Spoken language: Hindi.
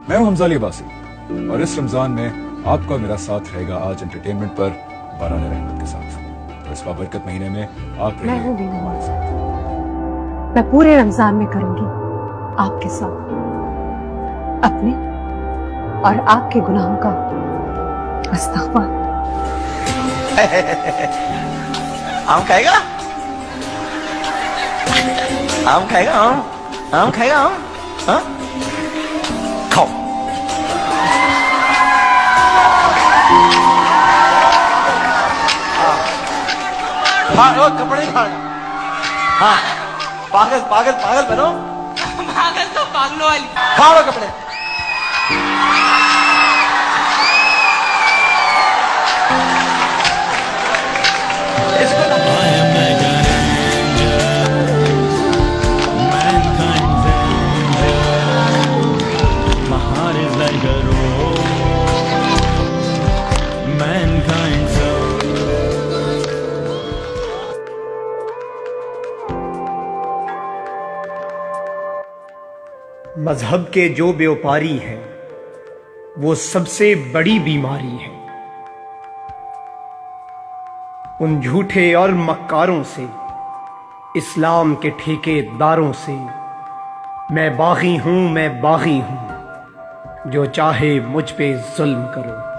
मैं हूं हमजा अली अब्बासी और इस रमजान में आपका मेरा साथ रहेगा आज एंटरटेनमेंट पर बारान रहमत के साथ। तो इस बाबरकत महीने में आप मैं हूं बीना हमारे साथ। मैं पूरे रमजान में करूंगी आपके साथ अपने और आपके गुनाहों का इस्तग़फ़ार। आम खाएगा? आम खाएगा? आम खाएगा? आम? हाँ? खाओ। हाँ, कपड़े फाड़। हाँ, पागल पागल पागल बनो। पागल तो पागलों वाली। फाड़ो कपड़े। मजहब के जो व्यापारी हैं वो सबसे बड़ी बीमारी है। उन झूठे और मक्कारों से, इस्लाम के ठेकेदारों से मैं बागी हूं, मैं बागी हूं। जो चाहे मुझ पे जुल्म करो।